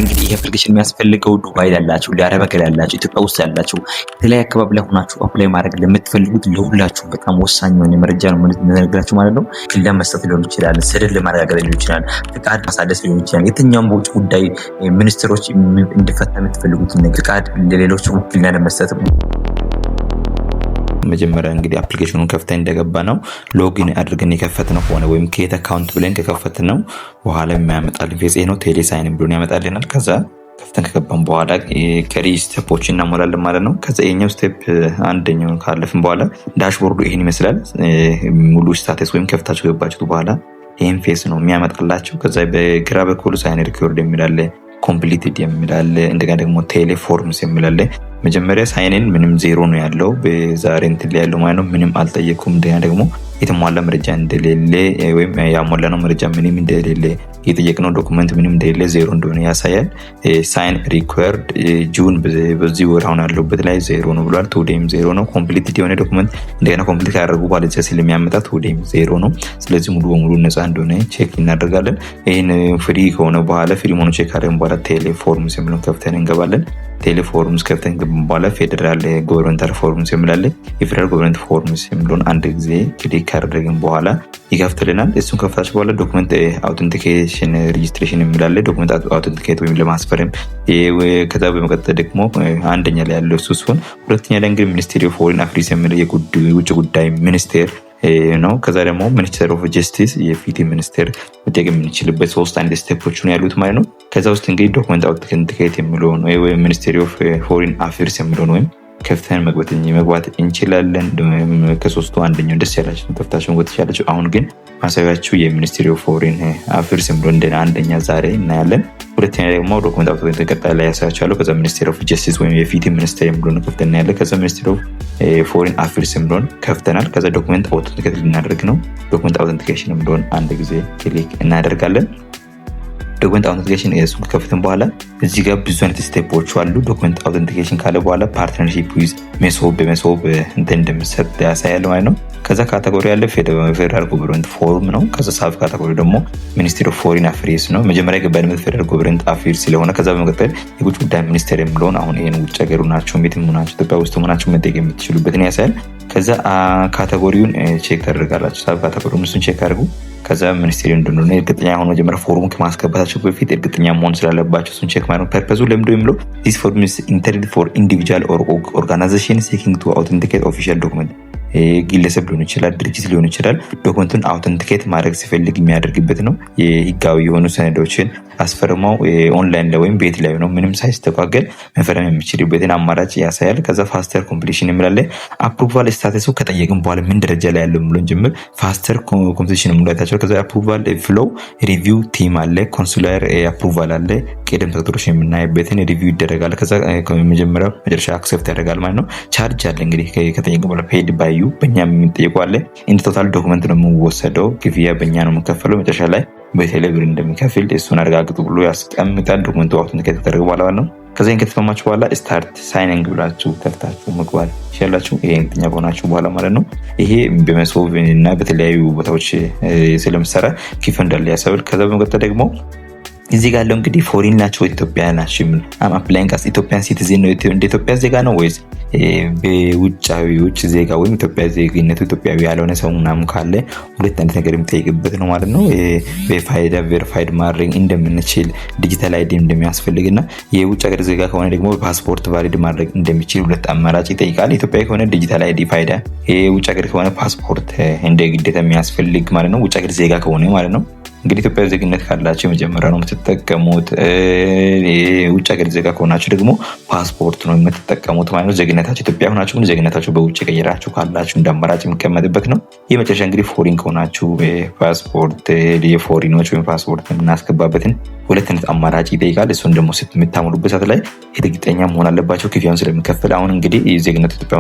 እንግዲህ ይሄ አፕሊኬሽን የሚያስፈልገው ዱባይ ላላችሁ፣ ለአረብ ሀገር ያላችሁ፣ ኢትዮጵያ ውስጥ ያላችሁ የተለያየ አካባቢ ላይ ሆናችሁ አፕላይ ማድረግ ለምትፈልጉት ለሁላችሁ በጣም ወሳኝ የሆነ መረጃ ነው የምነግራችሁ ማለት ነው። ክልል መስጠት ሊሆን ይችላል፣ ሰነድ ለማረጋገጥ ሊሆን ይችላል፣ ፍቃድ ማሳደስ ሊሆን ይችላል። የትኛውም በውጭ ጉዳይ ሚኒስትሮች እንዲፈታ የምትፈልጉትን ነገር ፍቃድ ለሌሎች ውክልና ለመስጠት መጀመሪያ እንግዲህ አፕሊኬሽኑን ከፍተን እንደገባ ነው ሎጊን አድርገን የከፈትነው ሆነ ወይም ክሬት አካውንት ብለን ከከፈትነው በኋላ የሚያመጣልን ፌስ ነው ቴሌ ሳይን ብሎን ያመጣልናል። ከዛ ከፍተን ከገባን በኋላ ቀሪ ስቴፖችን እናሞላለን ማለት ነው። ከዛ የኛው ስቴፕ አንደኛው ካለፍን በኋላ ዳሽቦርዱ ይሄን ይመስላል። ሙሉ ስታተስ ወይም ከፍታችሁ ገባችሁት በኋላ ይሄን ፌስ ነው የሚያመጣላችሁ። ከዛ በግራ በኩል ሳይን ሪኮርድ የሚላለ ኮምፕሊትድ የሚላለ እንደገና ደግሞ ቴሌ ፎርምስ የሚላለ መጀመሪያ ሳይንን ምንም ዜሮ ነው ያለው በዛሬ እንትን ላይ ያለው ማለት ነው። ምንም አልጠየቁም። እንደገና ደግሞ የተሟላ መረጃ እንደሌለ ወይም ያሟላነው መረጃ ምንም እንደሌለ የጠየቅነው ዶክመንት ምንም እንደሌለ ዜሮ እንደሆነ ያሳያል። ሳይን ሪኳየርድ ጁን በዚህ ወር አሁን ያለበት ላይ ዜሮ ነው ብሏል። ቱዴም ዜሮ ነው። ኮምፕሊትድ የሆነ ዶክመንት እንደገና ኮምፕሊት ያደረጉ ባለዛ ስለሚያመጣ ቱዴም ዜሮ ነው። ስለዚህ ሙሉ በሙሉ ነፃ እንደሆነ ቼክ እናደርጋለን። ይህን ፍሪ ከሆነ በኋላ ፍሪ መሆኑ ቼክ አድርገን በኋላ ቴሌፎርምስ የሚለውን ከፍተን እንገባለን። ቴሌፎርምስ ከፍተን በኋላ ፌደራል ጎቨርንመንታል ፎርምስ የሚላለ የፌደራል ጎቨርንመንት ፎርምስ የሚለውን አንድ ጊዜ ክሊክ ካደረግን በኋላ ይከፍትልናል። እሱን ከፍታችሁ በኋላ ዶክመንት አውተንቲኬሽን ሬጂስትሬሽን የሚላለ ዶክመንት አውተንቲኬት ወይም ለማስፈረም ከዛ በመቀጠል ደግሞ አንደኛ ላይ ያለው እሱ ሲሆን ሁለተኛ ላይ እንግዲህ ሚኒስቴር ኦፍ ፎሬን አፌርስ የሚለው የውጭ ጉዳይ ሚኒስቴር ነው። ከዛ ደግሞ ሚኒስተር ኦፍ ጀስቲስ የፍትህ ሚኒስቴር መጠቀም የምንችልበት ሶስት አይነት ስቴፖች ነው ያሉት ማለት ነው። ከዛ ውስጥ እንግዲህ ዶክመንት አውተንቲኬት የሚለውን ወይም ሚኒስቴር ኦፍ ፎሬን አፌርስ የሚለውን ወይም ከፍተን መግባት እንችላለን። ከሶስቱ አንደኛው ደስ ያላችሁ ከፍታችሁን መግባት ይችላልችሁ። አሁን ግን ማሳያችሁ የሚኒስትሪ ኦፍ ፎሬን አፌርስ የሚለው እንደ አንደኛ ዛሬ እናያለን። ሁለተኛ ደግሞ ዶክመንት አውተንቲኬት ቀጣይ ላይ ያሳያችኋለሁ። ከዛ ሚኒስቴር ኦፍ ጀስቲስ ወይም የፍትህ ሚኒስቴር የሚለውን ከፍተን እናያለን። ከዛ ሚኒስቴር ኦፍ ፎሬን አፌርስ የሚለውን ከፍተናል። ከዛ ዶክመንት አውተንቲኬት ልናደርግ ነው። ዶክመንት አውተንቲኬሽን የሚለውን አንድ ጊዜ ክሊክ እናደርጋለን። ዶክመንት አውተንቲኬሽን እሱን ከፍተን በኋላ እዚህ ጋር ብዙ አይነት ስቴፖች አሉ። ዶክመንት አውተንቲኬሽን ካለ በኋላ ፓርትነርሺፕ ዊዝ ሜሶብ በሜሶብ እንትን እንደምሰጥ ያሳያል ማለት ነው። ከዛ ካቴጎሪ ያለ ፌደራል ጎቨርንመንት ፎርም ነው። ከዛ ሳብ ካቴጎሪ ደግሞ ሚኒስትሪ ኦፍ ፎሬን አፌርስ ነው። መጀመሪያ የገባንበት ፌደራል ጎቨርንመንት አፌርስ ስለሆነ ከዛ በመቀጠል የውጭ ጉዳይ ሚኒስቴር የሚለውን አሁን ይሄን ውጭ ሀገሩ ናቸው የትም ሆናችሁ ኢትዮጵያ ውስጥ ሆናችሁ መጠየቅ የምትችሉበትን ያሳያል። ከዛ ካቴጎሪውን ቼክ ታደርጋላችሁ። ሳብ ካቴጎሪውን እሱን ቼክ አድርጉ። ከዛ ሚኒስቴር እንደሆነ እርግጠኛ ሆኖ መጀመሪያ ፎርሙን ከማስገባታችሁ በፊት እርግጠኛ መሆን ስላለባችሁ እሱን ቼክ ማለት ነው። ፐርፐዙ ለምንድነው የሚለው this form is intended for individual or organization seeking to authenticate official document ግለሰብ ሊሆን ይችላል፣ ድርጅት ሊሆን ይችላል። ዶክመንቱን አውተንቲኬት ማድረግ ሲፈልግ የሚያደርግበት ነው። የህጋዊ የሆኑ ሰነዶችን አስፈርመው ኦንላይን ላይ ወይም ቤት ላይ ነው ምንም ሳይስተጓገል መፈረም የሚችልበትን አማራጭ ያሳያል። ከዛ ፋስተር ኮምፕሊሽን የሚላለ አፕሩቫል ስታተሱ ከጠየቅን በኋላ ምን ደረጃ ላይ ያለው ብሎን ጀምር ፋስተር ኮምፕሊሽን ሙላታቸው። ከዛ አፕሩቫል ፍሎው ሪቪው ቲም አለ፣ ኮንሱላር አፕሩቫል አለ። ቅደም ተከተሎች የምናይበትን ሪቪው ይደረጋል። ከዛ መጀመሪያው መጨረሻ አክሴፕት ያደርጋል ማለት ነው። ቻርጅ አለ እንግዲህ ከጠየቅን በኋላ ፔድ ባይ በእኛ የሚጠየቀው አለ። ኢንድ ቶታል ዶክመንት ነው የሚወሰደው፣ ክፍያ በእኛ ነው የምንከፈለው። መጨረሻ ላይ በቴሌብር እንደሚከፍል እሱን አረጋግጡ ብሎ ያስቀምጣል። ዶክመንቱ አውተንቲኬት ከተደረገ በኋላ ነው። ከዛ ከተፈማችሁ በኋላ ስታርት ሳይኒንግ ብላችሁ ከፍታችሁ መግባት ይችላልችሁ። ይሄ እንግዲህ ከሆናችሁ በኋላ ማለት ነው። ይሄ በመሶብ እና በተለያዩ ቦታዎች ስለምሰራ ኪፍ እንዳለ ያሳውል። ከዛ በመቀጠል ደግሞ እዚህ ጋር ያለው እንግዲህ ፎሪን ናቸው ኢትዮጵያ ናቸው ምን አፕላይንግ አስ ኢትዮጵያን ሲቲዝን ነው እንደ ኢትዮጵያ ዜጋ ነው ወይስ ውጭ ዜጋ ወይም ኢትዮጵያ ዜግነቱ ኢትዮጵያዊ ያልሆነ ሰው ምናምን ካለ ሁለት አይነት ነገር የሚጠይቅበት ነው ማለት ነው። በፋይዳ ቬሪፋይድ ማድረግ እንደምንችል ዲጂታል አይዲ እንደሚያስፈልግና የውጭ ሀገር ዜጋ ከሆነ ደግሞ ፓስፖርት ቫሊድ ማድረግ እንደሚችል ሁለት አማራጭ ይጠይቃል። ኢትዮጵያ ከሆነ ዲጂታል አይዲ ፋይዳ፣ የውጭ ሀገር ከሆነ ፓስፖርት እንደ ግዴታ የሚያስፈልግ ማለት ነው። ውጭ ሀገር ዜጋ ከሆነ ማለት ነው። እንግዲህ ኢትዮጵያ ዜግነት ካላችሁ የመጀመሪያ ነው የምትጠቀሙት። ውጭ ሀገር ዜጋ ከሆናችሁ ደግሞ ፓስፖርት ነው የምትጠቀሙት ማለት ነው። ዜግነታችሁ ኢትዮጵያ ሆናችሁ ግን ዜግነታችሁ በውጭ ቀይራችሁ ካላችሁ እንደ አማራጭ የሚቀመጥበት ነው። የመጨረሻ እንግዲህ ፎሪን ከሆናችሁ ፓስፖርት የፎሪኖች ወይም ፓስፖርት የምናስገባበትን ሁለት አይነት አማራጭ ይጠይቃል። እሱን ደግሞ የምታሙሉበት ሰዓት ላይ እርግጠኛ መሆን አለባቸው ክፍያውን ስለሚከፍል። አሁን እንግዲህ ዜግነት ኢትዮጵያ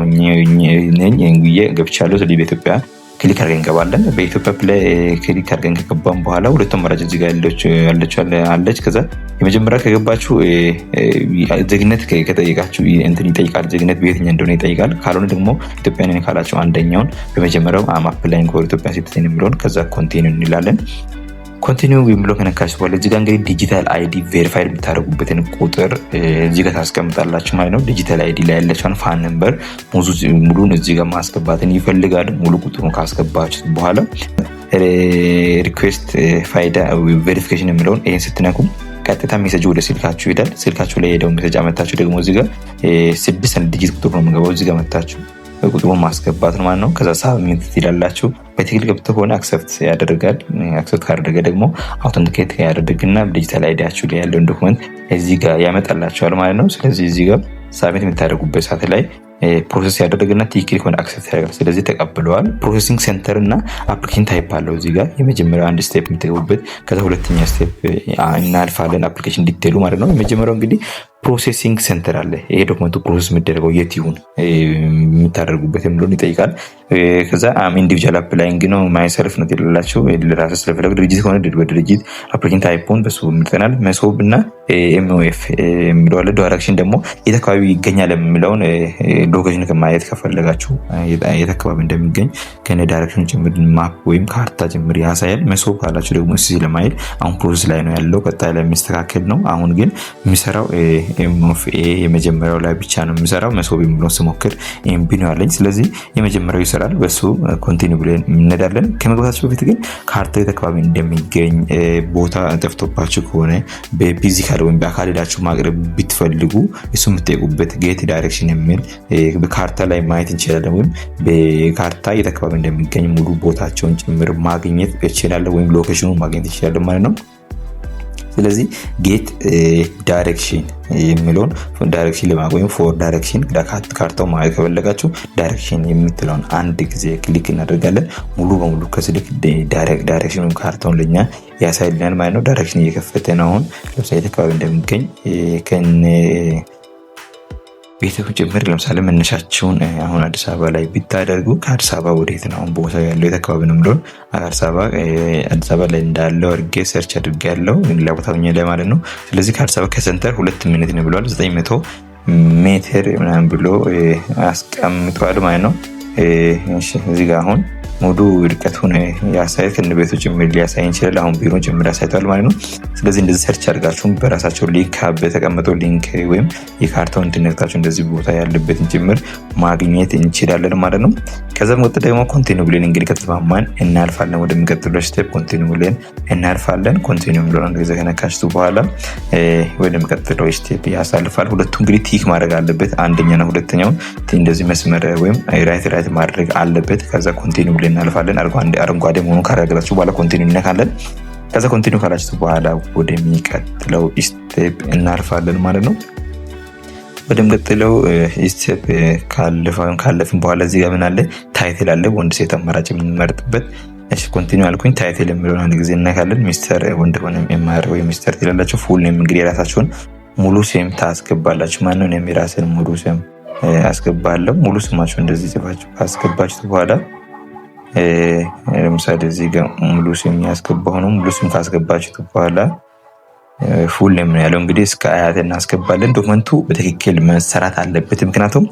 ነኝ ገብቻለሁ። ስለዚህ በኢትዮጵያ ክሊክ አድርገን እንገባለን። በኢትዮጵያ ላይ ክሊክ አድርገን ከገባን በኋላ ሁለት አማራጭ እዚህ ጋር አለች። ከዛ የመጀመሪያ ከገባችሁ ዜግነት ከጠየቃችሁ እንትን ይጠይቃል። ዜግነት በየትኛው እንደሆነ ይጠይቃል። ካልሆነ ደግሞ ኢትዮጵያ ነኝ ካላችሁ አንደኛውን በመጀመሪያው አፕላይንግ ፎር ኢትዮጵያ ሲቲዝን የሚለውን ከዛ ኮንቲኒው እንላለን። ኮንቲኒው የሚለው ከነካችሁ በኋላ እዚህ ጋር እንግዲህ ዲጂታል አይዲ ቬሪፋይድ የምታደርጉበትን ቁጥር እዚህ ጋር ታስቀምጣላችሁ ማለት ነው። ዲጂታል አይዲ ላይ ያለችውን ፋን ነምበር ሙሉን እዚህ ጋር ማስገባትን ይፈልጋል። ሙሉ ቁጥሩን ካስገባችሁ በኋላ ሪኩዌስት ፋይዳ ቬሪፊኬሽን የሚለውን ይሄን ስትነኩ ቀጥታ ሜሴጅ ወደ ስልካችሁ ይሄዳል። ስልካችሁ ላይ ሄደው ሜሴጅ አመጣችሁ ደግሞ እዚህ ጋር 6 ዲጂት ቁጥር ነው የምገባው። እዚህ ጋር መጣችሁ ቁጥሩን ማስገባት ነው ማለት ነው። ከዛ ሳብሚት ትላላችሁ። በትክክል ገብቶ ሆነ አክሰፕት ያደርጋል። አክሰፕት ካደረገ ደግሞ አውተንቲኬት ያደርግና ዲጂታል አይዲያችሁ ላይ ያለውን ዶክመንት እዚህ ጋር ያመጣላችኋል ማለት ነው። ስለዚህ እዚህ ጋር ሳብሚት የምታደርጉበት ሰዓት ላይ ፕሮሰስ ያደረግና ትክክል ሆነ አክሰፕት ያደርጋል። ስለዚህ ተቀብለዋል። ፕሮሰሲንግ ሴንተር እና አፕሊኬሽን ታይፕ አለው እዚህ ጋር የመጀመሪያው አንድ ስቴፕ የምትገቡበት፣ ከዛ ሁለተኛ ስቴፕ እናልፋለን አፕሊኬሽን ዲቴሉ ማለት ነው። የመጀመሪያው እንግዲህ ፕሮሴሲንግ ሴንተር አለ። ይሄ ዶክመንቱ ፕሮሰስ የሚደረገው የት ይሁን የምታደርጉበት የሚለውን ይጠይቃል። ከዛ ኢንዲቪጁዋል አፕላይንግ ነው ማይሰልፍ ነው ትላላችሁ። ለራሱ ስለፈለጉ ድርጅት ከሆነ በድርጅት አፕሊኬሽን ታይፑን በሱ ምርጠናል። መሶብ እና ኤምኦኤፍ የሚለው አለ። ዳይሬክሽን ደግሞ የት አካባቢ ይገኛል የሚለውን ሎኬሽን ከማየት ከፈለጋችሁ የት አካባቢ እንደሚገኝ ከነ ዳይሬክሽን ጭምር ማፕ ወይም ካርታ ጭምር ያሳያል። መሶብ ካላችሁ ደግሞ እዚህ ለማየት አሁን ፕሮሰስ ላይ ነው ያለው፣ ቀጣይ ላይ የሚስተካከል ነው። አሁን ግን የሚሰራው ኤምኦኤፍ የመጀመሪያው ላይ ብቻ ነው የሚሰራው። መሶብ የሚለውን ስሞክር ኤምቢ ነው ያለኝ። ስለዚህ የመጀመሪያው ይሰራል። በሱ ኮንቲኒው ብለን እንሄዳለን። ከመግባታችሁ በፊት ግን ካርታው የት አካባቢ እንደሚገኝ ቦታ ጠፍቶባችሁ ከሆነ በፊዚካል ወይም በአካል ሄዳችሁ ማቅረብ ብትፈልጉ እሱ የምትጠይቁበት ጌት ዳይሬክሽን የሚል በካርታ ላይ ማየት እንችላለን። ወይም በካርታ የት አካባቢ እንደሚገኝ ሙሉ ቦታቸውን ጭምር ማግኘት እንችላለን፣ ወይም ሎኬሽኑን ማግኘት እንችላለን ማለት ነው። ስለዚህ ጌት ዳይሬክሽን የሚለውን ዳይሬክሽን ለማግኘት ወይም ፎር ዳይሬክሽን ካርታው ማየት ከፈለጋችሁ ዳይሬክሽን የምትለውን አንድ ጊዜ ክሊክ እናደርጋለን። ሙሉ በሙሉ ከስልክ ዳይሬክሽን ወይም ካርታውን ለኛ ያሳይልናል ማለት ነው። ዳይሬክሽን እየከፈተ ነው። አሁን ለምሳሌ አካባቢ እንደሚገኝ ከነ ቤተሰብ ጭምር ለምሳሌ መነሻቸውን አሁን አዲስ አበባ ላይ ቢታደርጉ ከአዲስ አበባ ወዴት ነው አሁን ቦታ ያለው የት አካባቢ ነው የሚለውን አዲስ አበባ ላይ እንዳለው አድርጌ ሰርች አድርጌ ያለው ሌላ ቦታ ሆኜ ላይ ማለት ነው። ስለዚህ ከአዲስ አበባ ከሰንተር 2 ሚኒት ነው ብለዋል። 900 ሜትር ምናምን ብሎ አስቀምጠዋል ማለት ነው። እዚህ ጋር አሁን ሙሉ ርቀቱን ያሳያል። ከነ ቤቱ ጭምር ሊያሳይ ይችላል። አሁን ቢሮ ጭምር ያሳይቷል ማለት ነው። ስለዚህ እንደዚህ ሰርች አድርጋችሁም በራሳቸው ሊንክ በተቀመጠው ሊንክ ወይም የካርታውን እንድነግታችሁ እንደዚህ ቦታ ያለበትን ጭምር ማግኘት እንችላለን ማለት ነው። ከዛ ወጥ ደግሞ ኮንቲኒው ብለን እንግዲህ ከተስማማን እናልፋለን ወደሚቀጥለው ስቴፕ። ኮንቲኒው ብለን እናልፋለን። ኮንቲኒው ብለን እንደዚህ ከነካችሁ በኋላ ወደሚቀጥለው ስቴፕ ያሳልፋል። ሁለቱ እንግዲህ ቲክ ማድረግ አለበት። አንደኛና ሁለተኛውን እንደዚህ መስመር ወይም ራይት ማድረግ አለበት። ከዛ ኮንቲኒው ብለን እናልፋለን። አረንጓዴ መሆኑን ካረጋግጣችሁ በኋላ ኮንቲኒው እንነካለን። ከዛ ኮንቲኒው ካላችሁ በኋላ ወደሚቀጥለው ስቴፕ እናልፋለን ማለት ነው። ወደሚቀጥለው ስቴፕ ካለፍን በኋላ እዚህ ጋር ምን አለ? ታይትል አለ። ወንድ ሴት አማራጭ የምንመርጥበት። እሺ ኮንቲኒው አልኩኝ። ታይትል የሚለውን አንድ ጊዜ እናካለን። ሚስተር ወንድ ሆነ የማር ወይ ሚስተር ትላላችሁ። ፉል ኔም እንግዲህ የራሳችሁን ሙሉ ስም ታስገባላችሁ። ማን ነው? የራስን ሙሉ ስም አስገባለሁ። ሙሉ ስማችሁ እንደዚህ ጽፋችሁ ካስገባችሁ በኋላ ለምሳሌ እዚህ ጋር ሙሉ ስም ያስገባው ነው። ሙሉ ስም ካስገባችሁ በኋላ ፉል ኔም ነው ያለው። እንግዲህ እስከ አያት እናስገባለን። ዶክመንቱ በትክክል መሰራት አለበት፣ ምክንያቱም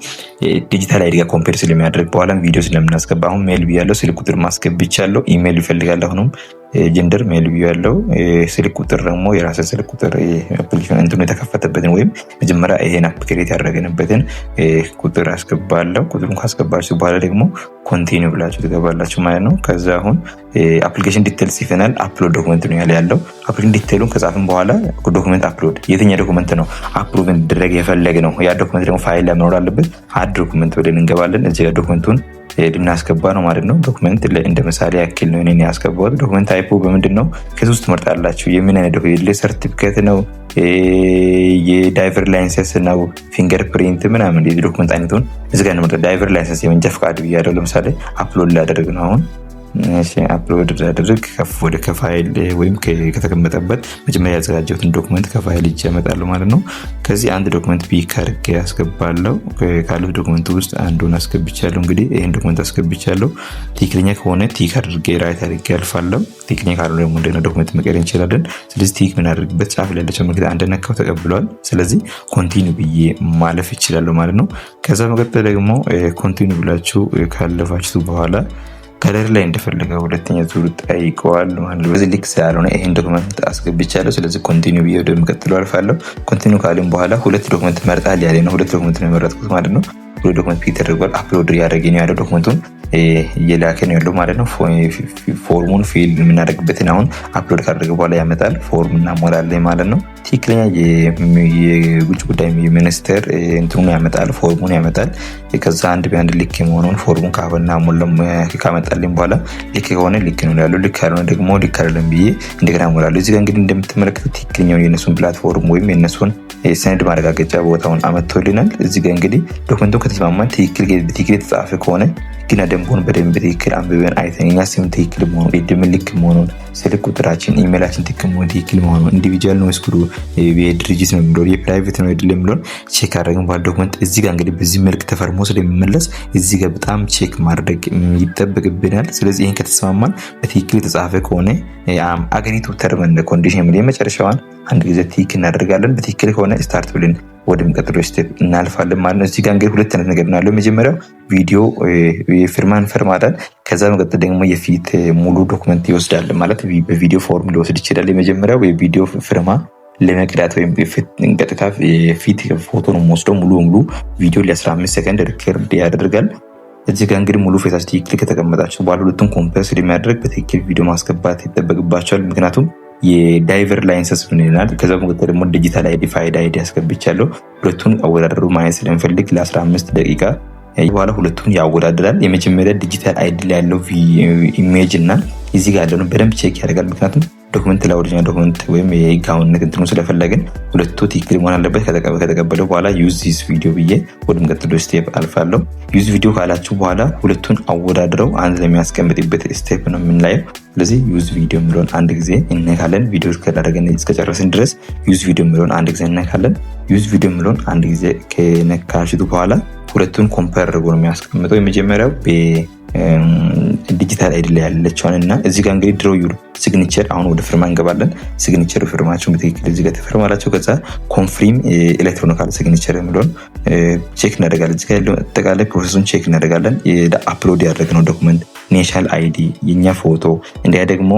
ዲጂታል አይዲ ጋር ኮምፔር ስለሚያደርግ በኋላም ቪዲዮ ስለምናስገባ። አሁን ሜል ብያለሁ፣ ስልክ ቁጥር ማስገብቻለሁ። ኢሜል ይፈልጋል። አሁንም ጀንደር ሜል ብያለሁ። ስልክ ቁጥር ደግሞ የራስን ስልክ ቁጥር አፕሊኬሽን እንትኑ የተከፈተበትን ወይም መጀመሪያ ይሄን አፕግሬድ ያደረገንበትን ቁጥር አስገባለሁ። ቁጥሩን ካስገባችሁ በኋላ ደግሞ ኮንቲኒው ብላችሁ ትገባላችሁ ማለት ነው። ከዛ አሁን አፕሊኬሽን ዲቴል ጽፈናል። አፕሎድ ዶክመንት ነው ያለው። አፕሊኬሽን ዲቴሉን ከጻፍን በኋላ ዶክመንት አፕሎድ የትኛ ዶክመንት ነው አፕሩቭ እንዲደረግ የፈለግ ነው። ያ ዶክመንት ደግሞ ፋይል ላይ መኖር አለበት። አድ ዶክመንት ብለን እንገባለን። እዚህ ጋር ዶክመንቱን ልናስገባ ነው ማለት ነው። ዶክመንት እንደ ምሳሌ ያክል ነው እኔ ያስገባሁት። ዶክመንት ታይፑ በምንድን ነው? ከዚህ ውስጥ ትመርጣላችሁ። የምን አይነት ዶክመንት? ሰርቲፊኬት ነው? የዳይቨር ላይሰንስ ነው? ፊንገር ፕሪንት ምናምን የዶክመንት አይነቱን እዚህ ጋር እንመርጣለን። ዳይቨር ላይሰንስ የመንጃ ፈቃድ ብያለሁ። ለምሳሌ አፕሎድ ላደርግ ነው አሁን አፕሎድ ላደርግ ወደ ከፋይል ወይም ከተቀመጠበት መጀመሪያ ያዘጋጀሁትን ዶክመንት ከፋይል ይዤ እመጣለሁ ማለት ነው። ከዚህ አንድ ዶክመንት ፒክ አድርጌ ያስገባለሁ። ካሉት ዶክመንት ውስጥ አንዱን አስገብቻለሁ። እንግዲህ ይህን ዶክመንት አስገብቻለሁ። ትክክለኛ ከሆነ ቲክ አድርጌ ራይት አድርጌ አልፋለሁ። ትክክለኛ ካልሆነ ደግሞ እንደሆነ ዶክመንት መቀየር እንችላለን። ስለዚህ ቲክ ምናደርግበት ጫፍ ላይ ያለችው ምልክት አንደነካው ተቀብሏል። ስለዚህ ኮንቲኒው ብዬ ማለፍ ይችላለሁ ማለት ነው። ከዛ መቀጠል ደግሞ ኮንቲኒው ብላችሁ ካለፋችሁ በኋላ ከለር ላይ እንደፈለገው ሁለተኛ ዙር ጠይቀዋል ማለት ነው። በዚህ ልክ ስላልሆነ ይሄን ዶክመንት አስገብቻለሁ። ስለዚህ ኮንቲኒው ብዬ ወደሚቀጥለው አልፋለሁ። ኮንቲኒው ካልን በኋላ ሁለት ዶክመንት መርጣል ያለ ነው። ሁለት ዶክመንት ነው የመረጥኩት ማለት ነው። ሁለት ዶክመንት ፒክ ተደርጓል። አፕሎድ እያደረገ ነው ያለው ዶክመንቱን እየላከ ነው ያለው ማለት ነው። ፎርሙን ፊል የምናደርግበትን አሁን አፕሎድ ካደረገ በኋላ ያመጣል። ፎርም እናሞላለን ማለት ነው። ትክክለኛ የውጭ ጉዳይ ሚኒስቴር እንትኑን ያመጣል፣ ፎርሙን ያመጣል። ከዛ አንድ በአንድ ልክ የሆነውን ፎርሙን ካበና ሞላም ካመጣልኝ በኋላ ልክ ከሆነ ልክ ነው ያለው፣ ልክ ካልሆነ ደግሞ ልክ አይደለም ብዬ እንደገና ሞላለሁ። እዚህ ጋር እንግዲህ እንደምትመለከቱት ትክክለኛው የነሱን ፕላትፎርም ወይም የነሱን ሰነድ ማረጋገጫ ቦታውን አመጥቶልናል። እዚህ ጋር እንግዲህ ዶክመንቱ ከተስማማን ትክክል የተጻፈ ከሆነ ግን ደንቡን በደንብ በትክክል አንብበን አይተን እኛ ስም ትክክል መሆኑን የድምን ልክ መሆኑን ስልክ ቁጥራችን ኢሜላችን ትክክል መሆኑን ኢንዲቪጁዋል ነው ስኩሉ የድርጅት ነው የሚለው የፕራይቬት ነው አይደለም የሚለውን ቼክ አድርገን በኋላ ዶክመንት እዚህ ጋር እንግዲህ በዚህ መልክ ተፈርሞ ስለሚመለስ እዚህ ጋር በጣም ቼክ ማድረግ ይጠበቅብናል። ስለዚህ ይህን ከተስማማን በትክክል የተጻፈ ከሆነ አገሪቱ ተርም እንደ ኮንዲሽን የሚል የመጨረሻዋን አንድ ጊዜ ቲክ እናደርጋለን። በትክክል ከሆነ ስታርት ብለን ወደሚቀጥለው ስቴፕ እናልፋለን ማለት ነው። እዚህ ጋር እንግዲህ ሁለት አይነት ነገር ነው። መጀመሪያው ቪዲዮ የፊርማን ፈርማለን። ከዛ መቀጠል ደግሞ የፊት ሙሉ ዶክመንት ይወስዳል ማለት በቪዲዮ ፎርም ሊወስድ ይችላል። የመጀመሪያው የቪዲዮ ፍርማ ለመቅዳት ወይም ቀጥታ የፊት ፎቶ ነው ወስዶ ሙሉ በሙሉ ቪዲዮ ለ15 ሰከንድ ሪከርድ ያደርጋል። እዚህ ጋር እንግዲህ ሙሉ ፌሳች ትክክል ከተቀመጣችሁ በኋላ ሁለቱን ኮምፕረስ ለማድረግ በትክክል ቪዲዮ ማስገባት ይጠበቅባቸዋል። ምክንያቱም የዳይቨር ላይንሰስ ምን ይላል። ከዛ በመቀጠል ደግሞ ዲጂታል አይዲ ፋይዳ አይዲ ያስገብቻለሁ። ሁለቱን አወዳደሩ ማየት ስለምፈልግ ለ15 ደቂቃ በኋላ ሁለቱን ያወዳድራል። የመጀመሪያ ዲጂታል አይዲ ላይ ያለው ኢሜጅ እና እዚህ ጋር ያለው በደንብ ቼክ ያደርጋል። ምክንያቱም ዶክመንት ለኦሪጂናል ዶክመንት ወይም የህጋዊነት እንትኑ ስለፈለግን ሁለቱ ትክክል መሆን አለበት። ከተቀበለው በኋላ ዩዝ ዚስ ቪዲዮ ብዬ ወደሚቀጥለው ስቴፕ አልፋለሁ። ዩዝ ቪዲዮ ካላችሁ በኋላ ሁለቱን አወዳድረው አንድ ለሚያስቀምጥበት ስቴፕ ነው የምንላየው። ስለዚህ ዩዝ ቪዲዮ የሚለውን አንድ ጊዜ እነካለን። ቪዲዮ ከዳረገን እስከጨረስን ድረስ ዩዝ ቪዲዮ የሚለውን አንድ ጊዜ እነካለን። ዩዝ ቪዲዮ የሚለውን አንድ ጊዜ ከነካሽቱ በኋላ ሁለቱን ኮምፔር አድርጎ ነው የሚያስቀምጠው። የመጀመሪያው ዲጂታል አይዲ ላይ ያለችውን እና እዚህ ጋር እንግዲህ ድሮ ዩር ሲግኒቸር አሁን ወደ ፍርማ እንገባለን። ሲግኒቸር ፍርማቸውን በትክክል እዚህ ጋር ተፈርማላችሁ። ከዛ ኮንፍሪም ኤሌክትሮኒካል ሲግኒቸር የሚለውን ቼክ እናደርጋለን። እዚህ ጋር ያለው አጠቃላይ ፕሮሰሱን ቼክ እናደርጋለን። አፕሎድ ያደረግነው ዶክመንት ኔሽናል አይዲ፣ የኛ ፎቶ እንዲያ ደግሞ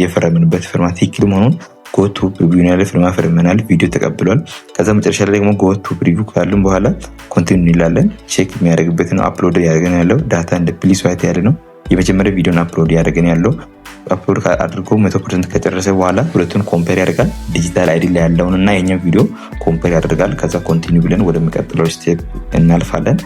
የፈረምንበት ፍርማ ትክክል መሆኑን ጎቱ ፕሪቪው ያለ ፍርማ ፈርመናል። ቪዲዮ ተቀብሏል። ከዛ መጨረሻ ላይ ደግሞ ጎቱ ፕሪቪው ካሉን በኋላ ኮንቲኒው እንላለን። ቼክ የሚያደርግበት ነው። አፕሎድ ያደርገን ያለው ዳታ እንደ ፕሊስ ዋይት ያለ ነው። የመጀመሪያ ቪዲዮን አፕሎድ ያደርገን ያለው አፕሎድ አድርጎ 100% ከጨረሰ በኋላ ሁለቱን ኮምፔር ያደርጋል። ዲጂታል አይዲ ላይ ያለውን እና የኛው ቪዲዮ ኮምፔር ያደርጋል። ከዛ ኮንቲኒው ብለን ወደሚቀጥለው ስቴፕ እናልፋለን።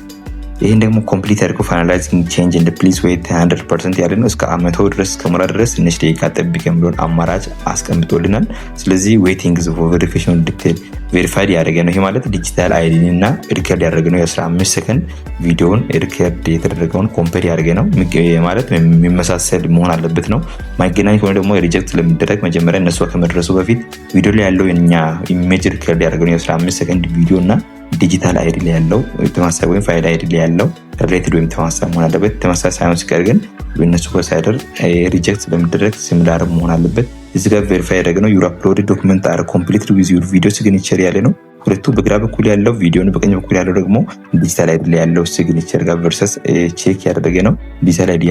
ይህን ደግሞ ኮምፕሊት አድርጎ ፋይናላይዚንግ ቼንጅ እንደ ፕሊዝ ዌይት 100% ያለ ነው። እስከ 100 ድረስ እስከሞላ ድረስ ትንሽ ደቂቃ ጠብቅ የሚለውን አማራጭ አስቀምጦልናል። ስለዚህ ዌይቲንግ ቬሪፊኬሽን ዲቴል ቬሪፋይድ ያደረገ ነው። ይህ ማለት ዲጂታል አይዲ እና ሪከርድ ያደረገ ነው። የ15 ሰከንድ ቪዲዮውን ሪከርድ የተደረገውን ኮምፔር ያደረገ ነው ማለት የሚመሳሰል መሆን አለበት ነው። ማይገናኝ ከሆነ ደግሞ ሪጀክት ስለሚደረግ መጀመሪያ እነሱ ከመድረሱ በፊት ቪዲዮ ላይ ያለው የኛ ኢሜጅ ሪከርድ ያደረገ ነው የ15 ሰከንድ ቪዲዮ እና ዲጂታል አይዲ ላይ ያለው ተመሳሳይ ወይም ፋይል አይዲ ላይ ያለው ሪሌትድ ወይም ተመሳሳይ መሆን አለበት። ተመሳሳይ ሳይሆን ሲቀር ግን በእነሱ ሳይደር ሪጀክት ስለሚደረግ ሲሚላር መሆን አለበት። እዚህ ጋር ቬሪፋይ ያደረግነው ዩር አፕሎድድ ዶክመንት አር ኮምፕሊትድ ዊዝ ዩር ቪዲዮ ሲግኒቸር ያለ ነው። ሁለቱ በግራ በኩል ያለው ቪዲዮ ነው፣ በቀኝ በኩል ያለው ደግሞ ዲጂታል አይዲ ላይ ያለው ሲግኒቸር ጋር ቨርሰስ ቼክ ያደረገ ነው። ዲጂታል አይዲ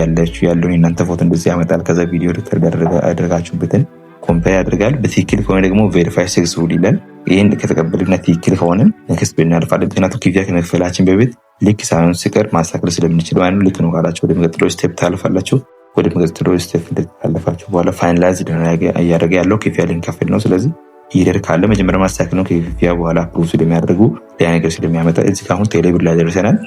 ያለውን የእናንተ ፎቶ እንደዚህ ያመጣል። ከዛ ቪዲዮ ሪከርድ ያደረጋችሁበትን ኮምፔር ያደርጋል። በትክክል ከሆነ ደግሞ ቬሪፋይ ሰክሰስፉል ይላል። ይህን ከተቀበልና ትክክል ከሆነ ኔክስት ብለን እናልፋለን። ምክንያቱም ክፍያ ከመክፈላችን በፊት ልክ ሳይሆን ሲቀር ማስተካከል ስለምንችል ማለት ነው። ልክ ነው ካላችሁ ወደሚቀጥለው ስቴፕ ታልፋላችሁ። ወደሚቀጥለው ስቴፕ እንደታለፋችሁ በኋላ ፋይናላይዝ እያደረገ ያለው ክፍያ ልንከፍል ነው። ስለዚህ ኢረር ካለ መጀመሪያ ማስተካከል ነው። ከክፍያ በኋላ ፕሩፍ ስለሚያደርጉ ያ ነገር ስለሚያመጣ እዚህ ጋር አሁን ቴሌብር ላይ ደርሰናል።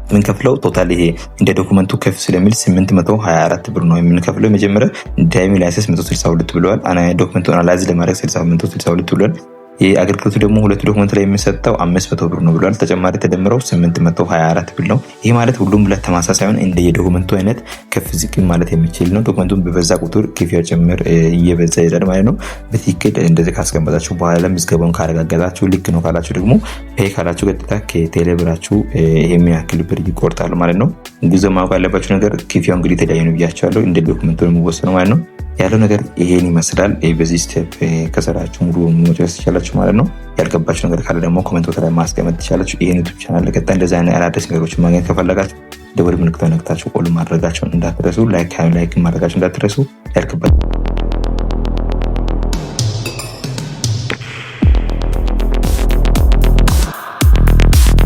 የምንከፍለው ቶታል ይሄ እንደ ዶክመንቱ ከፍ ስለሚል 824 ብር ነው የምንከፍለው። የመጀመሪያ ድራይቪንግ ላይሰንስ 162 ብለዋል። ዶክመንቱ አናላይዝ ለማድረግ 162 ብለዋል። የአገልግሎቱ ደግሞ ሁለቱ ዶክመንት ላይ የሚሰጠው 500 ብር ነው ብለዋል። ተጨማሪ ተደምረው 824 ብር ነው። ይህ ማለት ሁሉም ብለት ተመሳሳይ ሳይሆን እንደ የዶክመንቱ አይነት ከፍ ዝቅ ማለት የሚችል ነው። ዶክመንቱን በበዛ ቁጥር ክፍያው ጭምር እየበዛ ይሄዳል ማለት ነው። በትክክል እንደዚህ ካስቀመጣችሁ በኋላ ምዝገባውን ካረጋገጣችሁ ልክ ነው ካላችሁ ደግሞ ፔይ ካላችሁ ቀጥታ ከቴሌብራችሁ የሚያክል ብር ይቆርጣሉ ማለት ነው። እንግዲህ ማወቅ ያለባችሁ ነገር ክፍያው እንግዲህ የተለያየ ነው ብያቸዋለሁ። እንደ ዶክመንቱ የሚወሰነው ማለት ነው። ያለው ነገር ይሄን ይመስላል። በዚህ ስቴፕ ከሰራችሁ ሙሉ መጨረስ ትችላላችሁ ማለት ነው። ያልገባችሁ ነገር ካለ ደግሞ ኮሜንት ላይ ማስቀመጥ ትችላላችሁ። ይሄን ዩቲዩብ ቻናል ለቀጣይ እንደዚህ አይነት አዳዲስ ነገሮችን ማግኘት ከፈለጋችሁ ደወል ምልክቱን ነክታችሁ ኦል ማድረጋችሁን እንዳትረሱ። ላይክ ማድረጋችሁን እንዳትረሱ። ያልክበት